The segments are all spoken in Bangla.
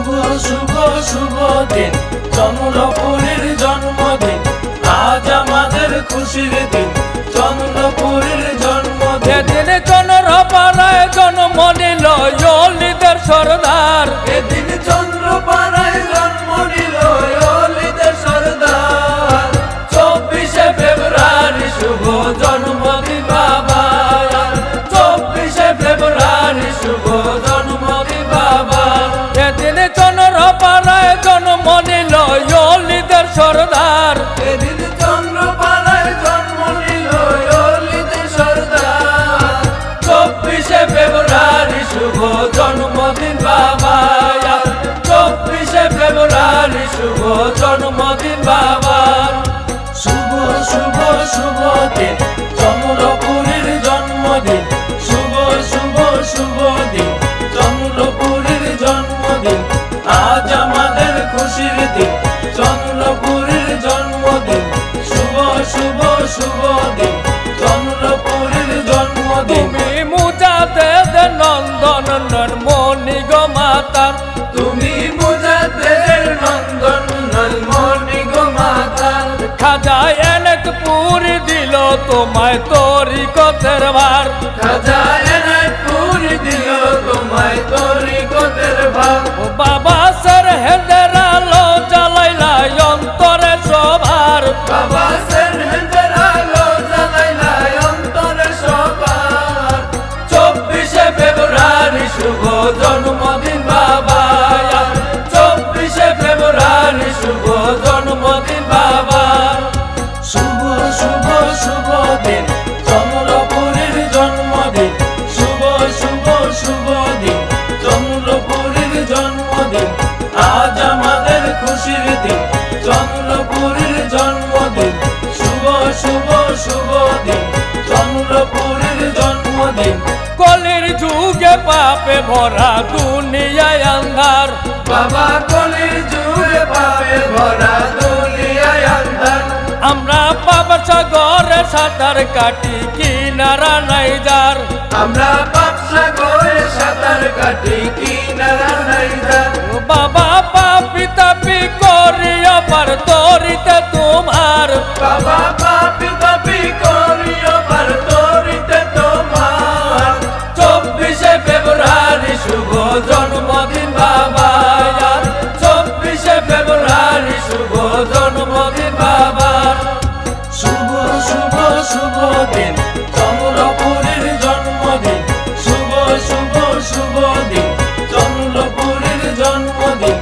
শুভ শুভ দিন, চন্দ্রপুরীর জন্মদিন, আজ আমাদের খুশির দিন, চন্দ্রপুরীর জন্মদিন। এদিন চন্দ্রপাড়ায় জন্ম নিল অলিদের সর্দার, এদিন চন্দ্রপাড়ায় জন্ম নিল অলিদের সর্দার। 24শে ফেব্রুয়ারি শুভ জন্মদিন বাবা, 24শে ফেব্রুয়ারি শুভ জন্মদিন বাবা। এদিন চন্দ্রপাড়ায় জন্ম নিল অলিদের সর্দার, এদিন চন্দ্রপাড়ায় জন্ম নিল অলিদের সর্দার। 24শে ফেব্রুয়ারি শুভ জন্মদিন বাবা, 24শে ফেব্রুয়ারি শুভ জন্মদিন বাবা। শুভ শুভ শুভ দিন, চন্দ্রপুরীর জন্মদিন, শুভ শুভ শুভ দিন, চন্দ্রপুরীর জন্মদিন, আজ আমাদের খুশির দিন, চন্দ্রপুরীর জন্মদিন, শুভ শুভ শুভ দিন, চন্দ্রপুরীর জন্মদিন। তুমি মুজাদ্দেদ নন্দন মনি গো মাতার, তুমি মুজাদ্দেদের নন্দন মনি গো মাতার। খাজা এনক পুরি দিল তোমায় তরিকতের ভার, খাজা এনক পুরি দিল তোমায় তরিকতের ভার। ও বাবা সর হেদের আলো জ্বালাইলা অন্তরে সবার, বাবা সের হেদের আলো জ্বালাইলা অন্তরে সবার। 24শে ফেব্রুয়ারি শুভ জন্মদিন বাবা, 24শে ফেব্রুয়ারি শুভ জন্মদিন বাবা। শুভ শুভ শুভ দিন, চন্দ্রপুরীর জন্মদিন, শুভ শুভ শুভ দিন, চন্দ্রপুরীর জন্মদিন, আজ আমাদের খুশির দিন, চন্দ্রপুরীর জন্মদিন, শুভ শুভ শুভ দিন, চন্দ্রপুরীর জন্মদিন। কলির যুগে পাপে ভরা দুনিয়ায় আন্ধার, বাবা কলির যুগে পাপে ভরা দুনিয়ায় আন্ধার। আমরা পাপ সাগরে সাঁতার কাটি কিনারা নাই যার, আমরা পাপ সাগরে সাঁতার কাটি কিনারা নাই যার। ও বাবা পাপি তাপি করিয়া পার তরিতে তোমার, বাবা পাপি তাপি করিও পার তরিতে তোমার। 24শে ফেব্রুয়ারি শুভ জন্মদিন বাবা, 24শে ফেব্রুয়ারি শুভ জন্মদিন বাবা। শুভ শুভ শুভ দিন, চন্দ্রপুরীর জন্মদিন, শুভ শুভ শুভ দিন, চন্দ্রপুরীর জন্মদিন,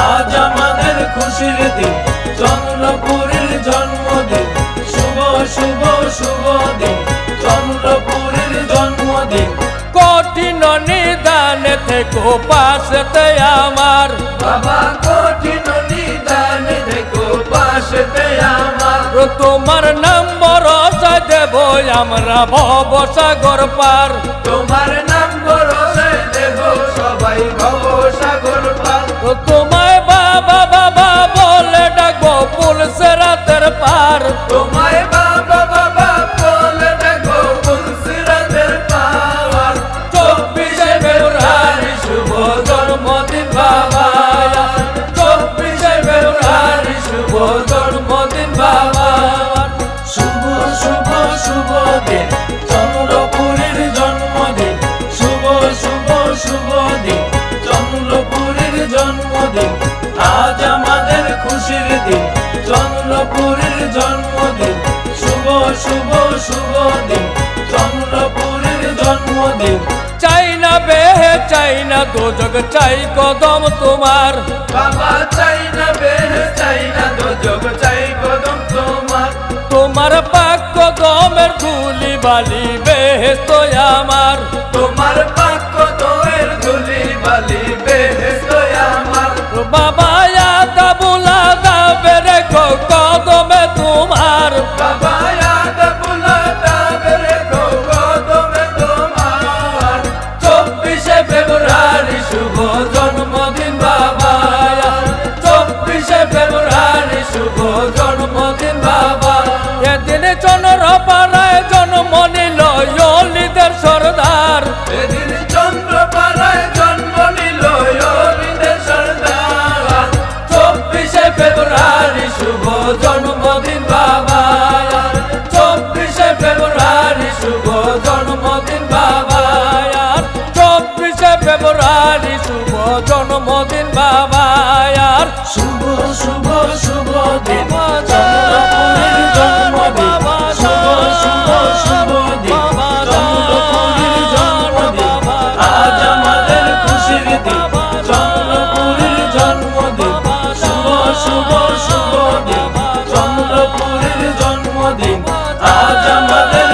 আজ আমাদের খুশির দিন, চন্দ্রপুরীর জন্মদিন, শুভ শুভ শুভ দিন, চন্দ্রপুরীর জন্মদিন। কঠিন নিদানে থেকো পাশেতে আমার, বাবা কঠিন নিদান দেখো পাশেতে আমার। তোমার নাম ভরসা দেব আমরা ভব সাগর পার, তোমার নাম ভরসায় দেব সবাই ভব সাগর পার। তোমায় বাবা বাবা বলে ডাকবো পুলসে রাতের পার, তোমায় বাবা বাবা বলে দেখো পুলসিরাতের পার। 24শে ফেব্রুয়ারি শুভ জন্মদিন বাবা, 24শে ফেব্রুয়ারি শুভ জন্মদিন বাবা। শুভ শুভ শুভ দিন, চন্দ্রপুরীর জন্মদিন, শুভ শুভ শুভ দিন, চন্দ্রপুরীর জন্মদিন, আজ আমাদের খুশির দিন, চন্দ্রপুরীর জন্মদিন, শুভ শুভ শুভ দিন, চন্দ্রপুরীর জন্মদিন। চাই না বেহে চাই না দোজগ চাই কদম তোমার, বাবা চাই না বেহেশত চাই না দোজখ চাই কদম তোমার। তোমার পাক কদমের ধুলি বালি বেহেশত আমার, তোমার পাক কদমের ধুলি বালি বেহেশত আমার। বাবা আদা বুলা দাবে রেখো কদমে তোমার, বাবা ইয়াদ বুলাতা রেখো কদমে তোমার। 24শে ফেব্রুয়ারি শুভ জন্মদিন বাবা, 24শে ফেব্রুয়ারি শুভ জন্মদিন বাবা। এদিন চন্দ্রপাড়ায় জন্ম নিল অলিদের সর্দার, এদিন চন্দ্রপাড়ায় জন্ম নিল অলিদের সর্দার। ভারী শুভ জন্মদিন বাবা আর শুভ শুভ শুভ দিন চন্দ্রপুরীর জন্মদিন শুভ শুভ শুভ দিন চন্দ্রপুরীর জন্মদিন আজ আমাদের খুশির দিন চন্দ্রপুরীর জন্মদিন শুভ শুভ শুভ দিন চন্দ্রপুরীর জন্মদিন আজ আমাদের